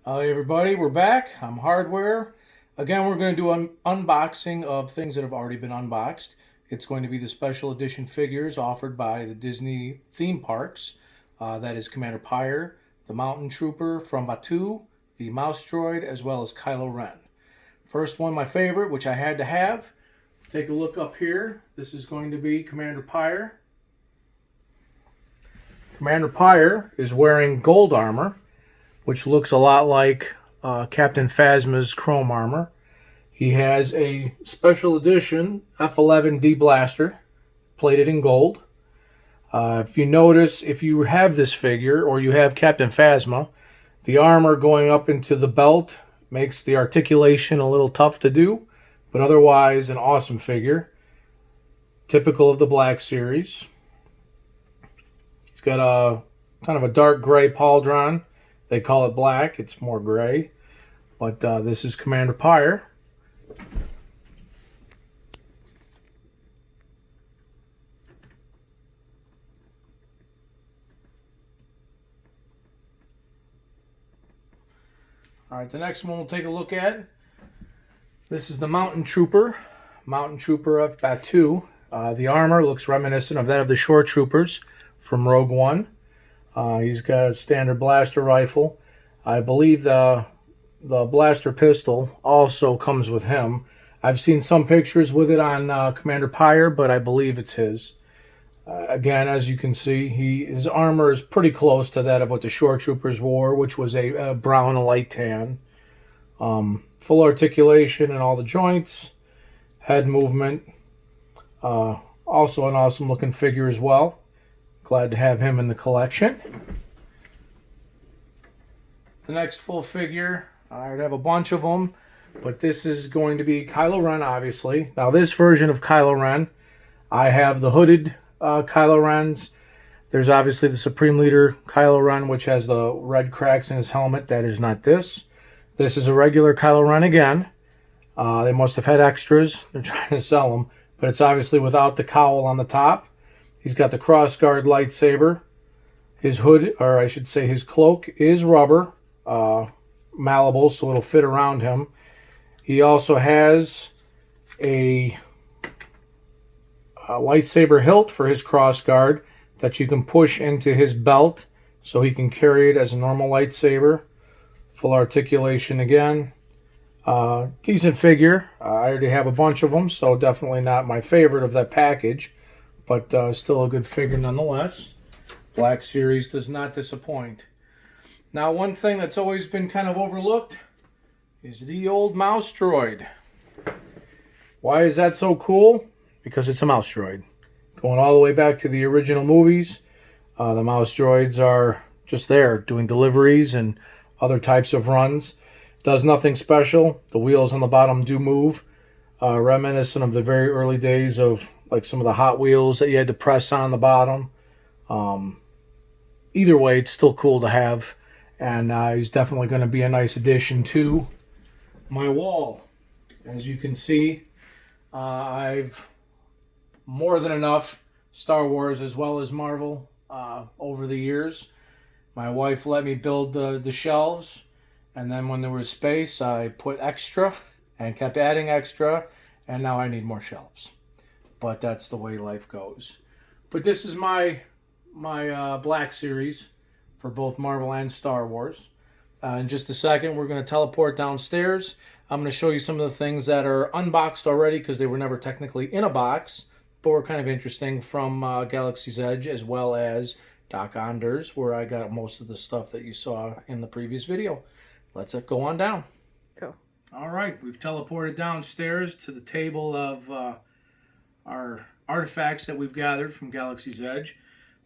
Hey everybody, we're back. I'm Hardware. Again, we're going to do an unboxing of things that have already been unboxed. It's going to be the special edition figures offered by the Disney theme parks. That is Commander Pyre, the Mountain Trooper from Batuu, the Mouse Droid, as well as Kylo Ren. First one, my favorite, which I had to have. Take a look up here. This is going to be Commander Pyre. Commander Pyre is wearing gold armor, which looks a lot like Captain Phasma's chrome armor. He has a special edition F-11D blaster, plated in gold. If you notice, if you have this figure, or you have Captain Phasma, the armor going up into the belt makes the articulation a little tough to do, but otherwise an awesome figure. Typical of the Black Series. He's got a kind of a dark gray pauldron. They call it black. It's more gray. But this is Commander Pyre. All right, the next one we'll take a look at. This is the Mountain Trooper. Mountain Trooper of Batuu. The armor looks reminiscent of that of the Shore Troopers from Rogue One. He's got a standard blaster rifle. I believe the blaster pistol also comes with him. I've seen some pictures with it on Commander Pyre, but I believe it's his. Again, as you can see, his armor is pretty close to that of what the Shore Troopers wore, which was a brown light tan. Full articulation in all the joints, head movement. Also an awesome looking figure as well. Glad to have him in the collection. The next full figure, I have a bunch of them, but this is going to be Kylo Ren, obviously. Now, this version of Kylo Ren, I have the hooded Kylo Rens. There's obviously the Supreme Leader Kylo Ren, which has the red cracks in his helmet. That is not this. This is a regular Kylo Ren again. They must have had extras. They're trying to sell them, but it's obviously without the cowl on the top. He's got the crossguard lightsaber. His hood, or I should say his cloak, is rubber, malleable, so it'll fit around him. He also has a lightsaber hilt for his crossguard that you can push into his belt so he can carry it as a normal lightsaber. Full articulation again. Decent figure. I already have a bunch of them, so definitely not my favorite of that package, but still a good figure nonetheless. Black Series does not disappoint. Now, one thing that's always been kind of overlooked is the old mouse droid. Why is that so cool? Because it's a mouse droid. Going all the way back to the original movies, the mouse droids are just there doing deliveries and other types of runs. Does nothing special. The wheels on the bottom do move, reminiscent of the very early days of like some of the Hot Wheels that you had to press on the bottom. Either way, it's still cool to have, and he's definitely going to be a nice addition to my wall. As you can see, I've more than enough Star Wars as well as Marvel over the years. My wife let me build the shelves, and then when there was space, I put extra and kept adding extra, and now I need more shelves. But that's the way life goes. But this is my Black Series for both Marvel and Star Wars. In just a second, we're going to teleport downstairs. I'm going to show you some of the things that are unboxed already because they were never technically in a box, but were kind of interesting from Galaxy's Edge as well as Doc Onders, where I got most of the stuff that you saw in the previous video. Let's go on down. Go. All right, we've teleported downstairs to the table of our artifacts that we've gathered from Galaxy's Edge.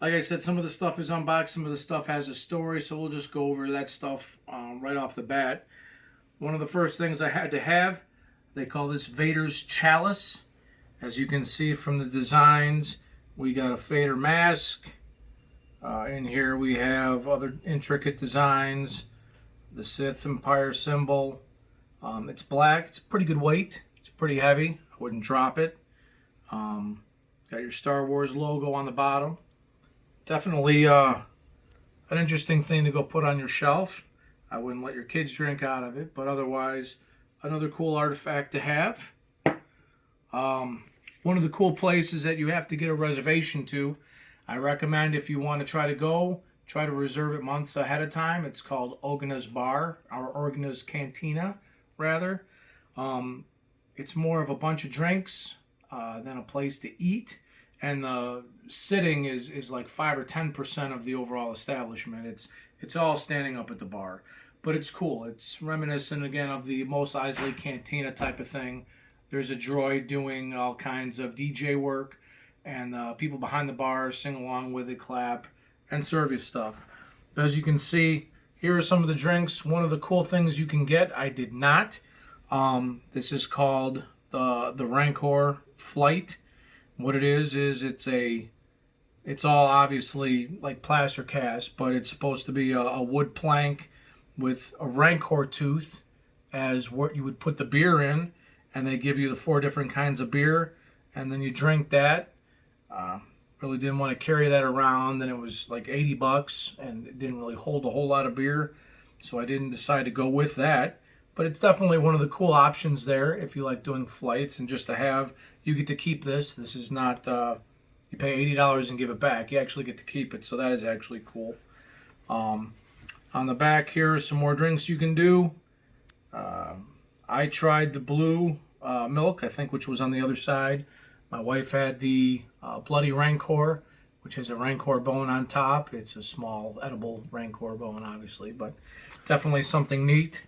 Like I said, some of the stuff is unboxed, some of the stuff has a story, so we'll just go over that stuff right off the bat. One of the first things I had to have, they call this Vader's Chalice. As you can see from the designs, we got a Vader mask. In here we have other intricate designs. The Sith Empire symbol. It's black. It's pretty good weight. It's pretty heavy. I wouldn't drop it. Got your Star Wars logo on the bottom. Definitely an interesting thing to go put on your shelf. I wouldn't let your kids drink out of it, but otherwise, another cool artifact to have. One of the cool places that you have to get a reservation to, I recommend if you want to try to go, try to reserve it months ahead of time. It's called Ogna's Bar, or Ogna's Cantina, rather. It's more of a bunch of drinks than a place to eat, and the sitting is like 5 or 10% of the overall establishment. It's all standing up at the bar, but it's cool. It's reminiscent again of the Mos Eisley Cantina type of thing. There's a droid doing all kinds of DJ work, and people behind the bar sing along with it, clap, and serve you stuff. But as you can see, here are some of the drinks. One of the cool things you can get, I did not. This is called the Rancor Flight. What it is it's all obviously like plaster cast, but it's supposed to be a wood plank with a Rancor tooth as what you would put the beer in, and they give you the 4 different kinds of beer, and then you drink that. Really didn't want to carry that around, and it was like $80, and it didn't really hold a whole lot of beer, so I didn't decide to go with that. But it's definitely one of the cool options there if you like doing flights, and just to have, you get to keep this. This is not, you pay $80 and give it back. You actually get to keep it, so that is actually cool. On the back here are some more drinks you can do. I tried the blue milk, I think, which was on the other side. My wife had the Bloody Rancor, which has a Rancor bone on top. It's a small edible Rancor bone, obviously, but definitely something neat.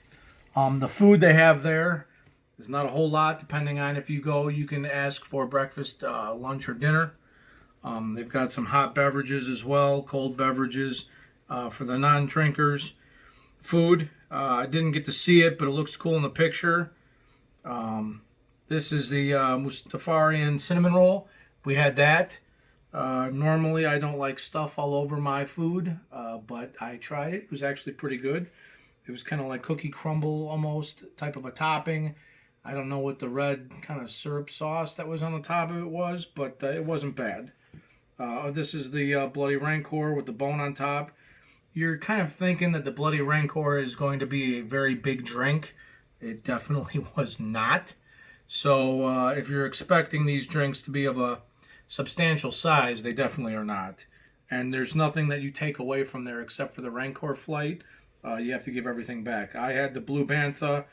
The food they have there is not a whole lot. Depending on if you go, you can ask for breakfast, lunch, or dinner. They've got some hot beverages as well, cold beverages for the non-drinkers. Food, I didn't get to see it, but it looks cool in the picture. This is the Mustafarian cinnamon roll. We had that. Normally, I don't like stuff all over my food, but I tried it. It was actually pretty good. It was kind of like cookie crumble almost type of a topping. I don't know what the red kind of syrup sauce that was on the top of it was, but it wasn't bad. This is the Bloody Rancor with the bone on top. You're kind of thinking that the Bloody Rancor is going to be a very big drink. It definitely was not. So if you're expecting these drinks to be of a substantial size, they definitely are not. And there's nothing that you take away from there except for the Rancor Flight. You have to give everything back. I had the Blue Bantha,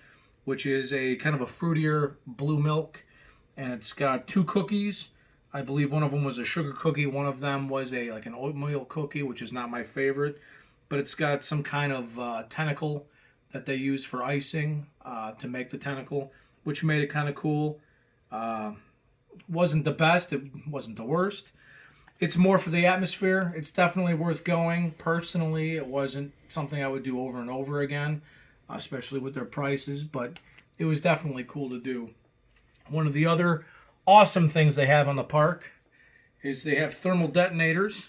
which is a kind of a fruitier blue milk, and it's got 2 cookies. I believe one of them was a sugar cookie. One of them was like an oatmeal cookie, which is not my favorite. But it's got some kind of tentacle that they use for icing to make the tentacle, which made it kind of cool. Wasn't the best. It wasn't the worst. It's more for the atmosphere. It's definitely worth going. Personally, it wasn't something I would do over and over again, especially with their prices, but it was definitely cool to do. One of the other awesome things they have on the park is they have thermal detonators.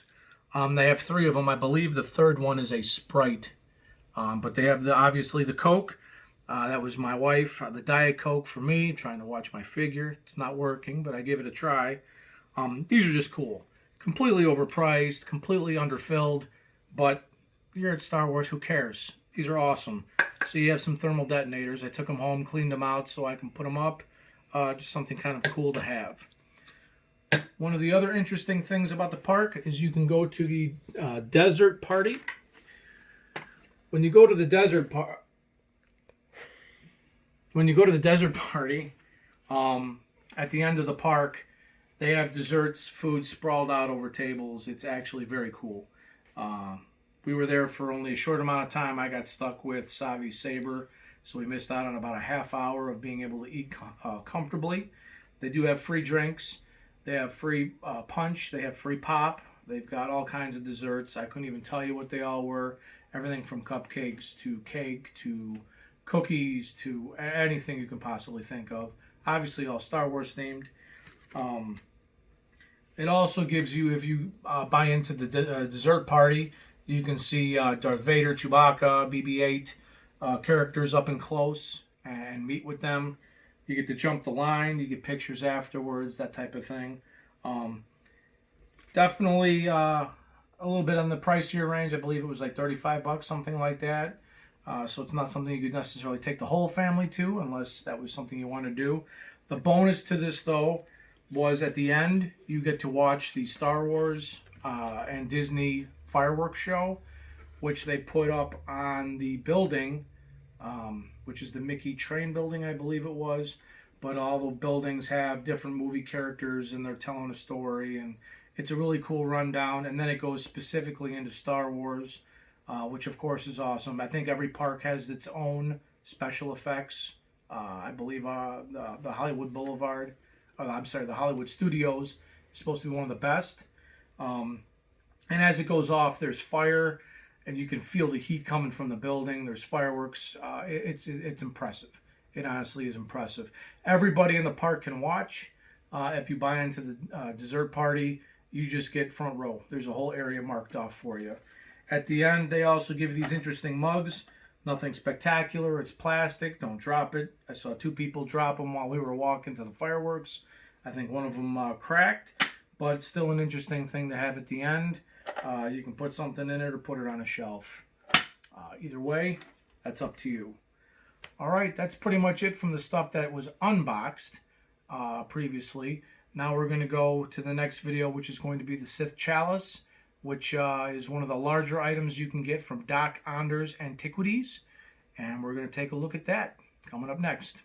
They have 3 of them. I believe the third one is a Sprite. But they have obviously the Coke. That was my wife. The Diet Coke for me, trying to watch my figure. It's not working, but I give it a try. These are just cool. Completely overpriced, completely underfilled, but you're at Star Wars, who cares? These are awesome. So you have some thermal detonators. I took them home, cleaned them out so I can put them up. Just something kind of cool to have. One of the other interesting things about the park is you can go to the desert party. When you go to the desert party, at the end of the park, they have desserts, food sprawled out over tables. It's actually very cool. We were there for only a short amount of time. I got stuck with Savi Saber, so we missed out on about a half hour of being able to eat comfortably. They do have free drinks. They have free punch. They have free pop. They've got all kinds of desserts. I couldn't even tell you what they all were. Everything from cupcakes to cake to cookies to anything you can possibly think of. Obviously all Star Wars themed. It also gives you, if you buy into the dessert party, you can see Darth Vader, Chewbacca, BB-8 characters up and close and meet with them. You get to jump the line. You get pictures afterwards, that type of thing. Definitely a little bit on the pricier range. I believe it was like $35, something like that. So it's not something you could necessarily take the whole family to unless that was something you want to do. The bonus to this, though, was at the end, you get to watch the Star Wars and Disney fireworks show, which they put up on the building, which is the Mickey Train building, I believe it was. But all the buildings have different movie characters and they're telling a story, and it's a really cool rundown. And then it goes specifically into Star Wars, which of course is awesome. I think every park has its own special effects. I believe the Hollywood Boulevard, the Hollywood Studios is supposed to be one of the best. And as it goes off, there's fire, and you can feel the heat coming from the building. There's fireworks. It's impressive. It honestly is impressive. Everybody in the park can watch. If you buy into the dessert party, you just get front row. There's a whole area marked off for you. At the end, they also give these interesting mugs. Nothing spectacular. It's plastic. Don't drop it. I saw 2 people drop them while we were walking to the fireworks. I think one of them cracked, but it's still an interesting thing to have at the end. You can put something in it or put it on a shelf. Either way, that's up to you. All right, that's pretty much it from the stuff that was unboxed previously. Now we're going to go to the next video, which is going to be the Sith Chalice, which is one of the larger items you can get from Doc Onder's Antiquities. And we're going to take a look at that coming up next.